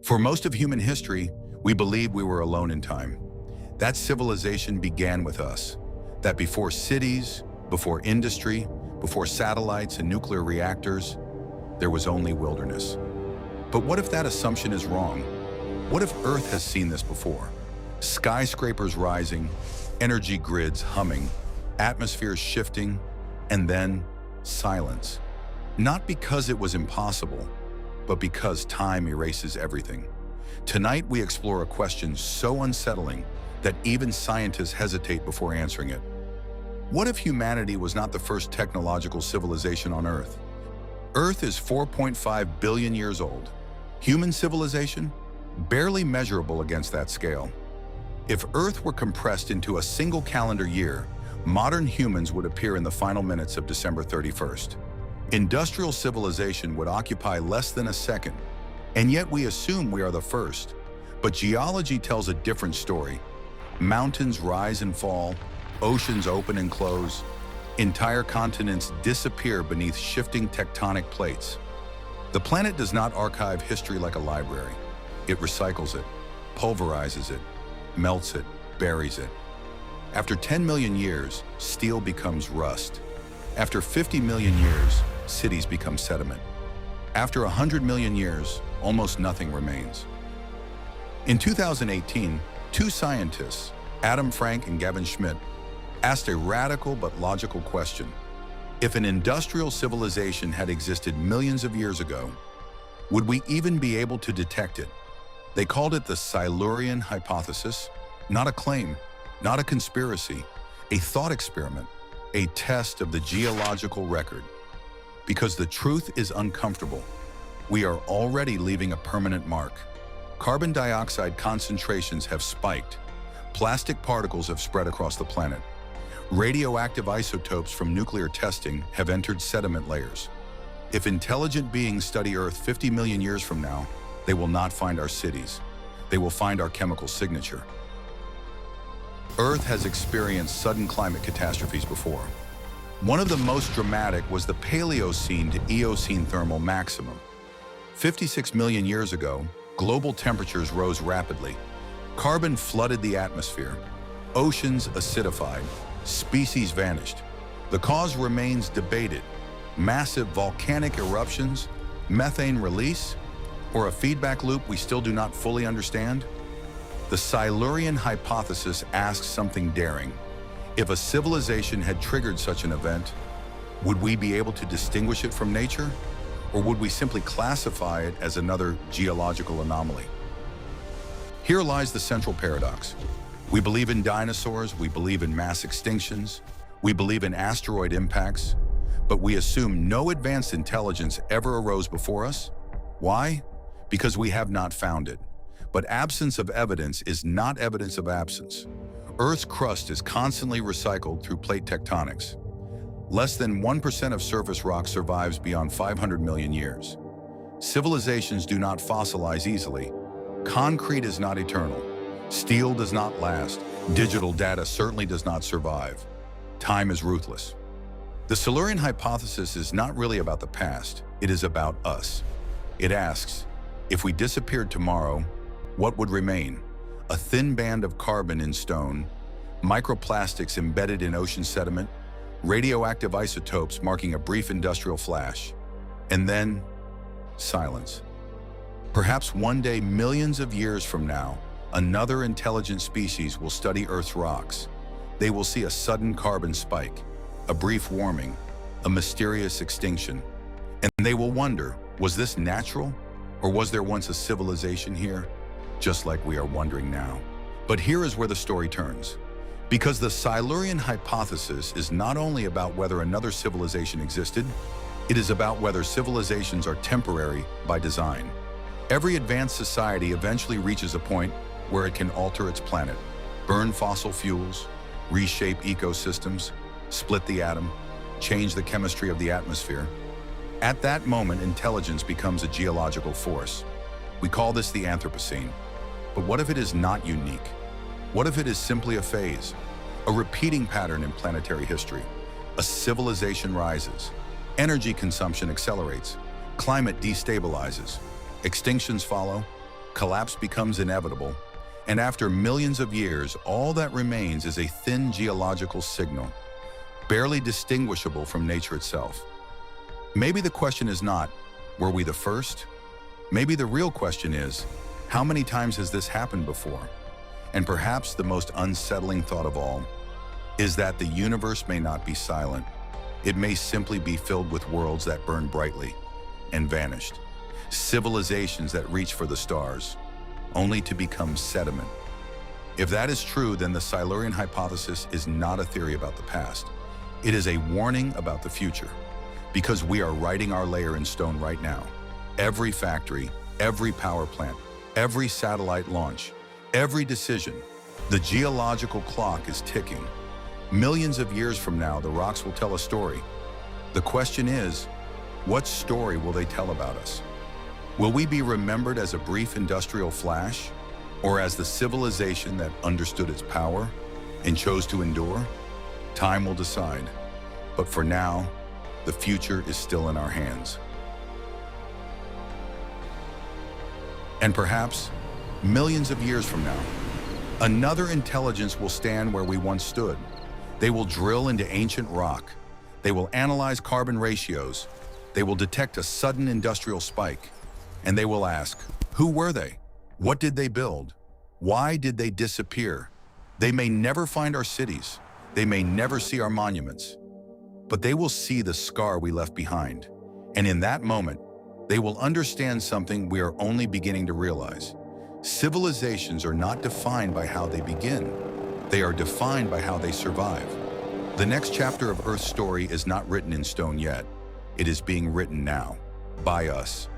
For most of human history, we believe we were alone in time. That civilization began with us. That before cities, before industry, before satellites and nuclear reactors, there was only wilderness. But what if that assumption is wrong? What if Earth has seen this before? Skyscrapers rising, energy grids humming, atmospheres shifting, and then silence. Not because it was impossible, but because time erases everything. Tonight we explore a question so unsettling that even scientists hesitate before answering it. What if humanity was not the first technological civilization on Earth? Earth is 4.5 billion years old. Human civilization? Barely measurable against that scale. If Earth were compressed into a single calendar year, modern humans would appear in the final minutes of December 31st. Industrial civilization would occupy less than a second, and yet we assume we are the first. But geology tells a different story. Mountains rise and fall, oceans open and close, entire continents disappear beneath shifting tectonic plates. The planet does not archive history like a library. It recycles it, pulverizes it, melts it, buries it. After 10 million years, steel becomes rust. After 50 million years, cities become sediment. After 100 million years, almost nothing remains. In 2018, two scientists, Adam Frank and Gavin Schmidt, asked a radical but logical question. If an industrial civilization had existed millions of years ago, would we even be able to detect it? They called it the Silurian Hypothesis, not a claim, not a conspiracy, a thought experiment, a test of the geological record. Because the truth is uncomfortable. We are already leaving a permanent mark. Carbon dioxide concentrations have spiked. Plastic particles have spread across the planet. Radioactive isotopes from nuclear testing have entered sediment layers. If intelligent beings study Earth 50 million years from now, they will not find our cities. They will find our chemical signature. Earth has experienced sudden climate catastrophes before. One of the most dramatic was the Paleocene to Eocene thermal maximum. 56 million years ago, global temperatures rose rapidly. Carbon flooded the atmosphere. Oceans acidified. Species vanished. The cause remains debated. Massive volcanic eruptions, methane release, or a feedback loop we still do not fully understand? The Silurian Hypothesis asks something daring. If a civilization had triggered such an event, would we be able to distinguish it from nature? Or would we simply classify it as another geological anomaly? Here lies the central paradox. We believe in dinosaurs, we believe in mass extinctions, we believe in asteroid impacts, but we assume no advanced intelligence ever arose before us. Why? Because we have not found it. But absence of evidence is not evidence of absence. Earth's crust is constantly recycled through plate tectonics. Less than 1% of surface rock survives beyond 500 million years. Civilizations do not fossilize easily. Concrete is not eternal. Steel does not last. Digital data certainly does not survive. Time is ruthless. The Silurian Hypothesis is not really about the past. It is about us. It asks, if we disappeared tomorrow, what would remain? A thin band of carbon in stone, microplastics embedded in ocean sediment, radioactive isotopes marking a brief industrial flash, and then silence. Perhaps one day, millions of years from now, another intelligent species will study Earth's rocks. They will see a sudden carbon spike, a brief warming, a mysterious extinction, and they will wonder, was this natural? Or was there once a civilization here? Just like we are wondering now. But here is where the story turns. Because the Silurian Hypothesis is not only about whether another civilization existed, it is about whether civilizations are temporary by design. Every advanced society eventually reaches a point where it can alter its planet, burn fossil fuels, reshape ecosystems, split the atom, change the chemistry of the atmosphere. At that moment, intelligence becomes a geological force. We call this the Anthropocene. But what if it is not unique? What if it is simply a phase, a repeating pattern in planetary history? A civilization rises, energy consumption accelerates, climate destabilizes, extinctions follow, collapse becomes inevitable, and after millions of years, all that remains is a thin geological signal, barely distinguishable from nature itself. Maybe the question is not, were we the first? Maybe the real question is, how many times has this happened before? And perhaps the most unsettling thought of all is that the universe may not be silent. It may simply be filled with worlds that burned brightly and vanished. Civilizations that reach for the stars, only to become sediment. If that is true, then the Silurian hypothesis is not a theory about the past. It is a warning about the future, because we are writing our layer in stone right now. Every factory, every power plant, every satellite launch, every decision, the geological clock is ticking. Millions of years from now, the rocks will tell a story. The question is, what story will they tell about us? Will we be remembered as a brief industrial flash, or as the civilization that understood its power and chose to endure? Time will decide. But for now, the future is still in our hands. And perhaps, millions of years from now, another intelligence will stand where we once stood. They will drill into ancient rock. They will analyze carbon ratios. They will detect a sudden industrial spike. And they will ask, who were they? What did they build? Why did they disappear? They may never find our cities. They may never see our monuments. But they will see the scar we left behind. And in that moment, they will understand something we are only beginning to realize. Civilizations are not defined by how they begin. They are defined by how they survive. The next chapter of Earth's story is not written in stone yet. It is being written now, by us.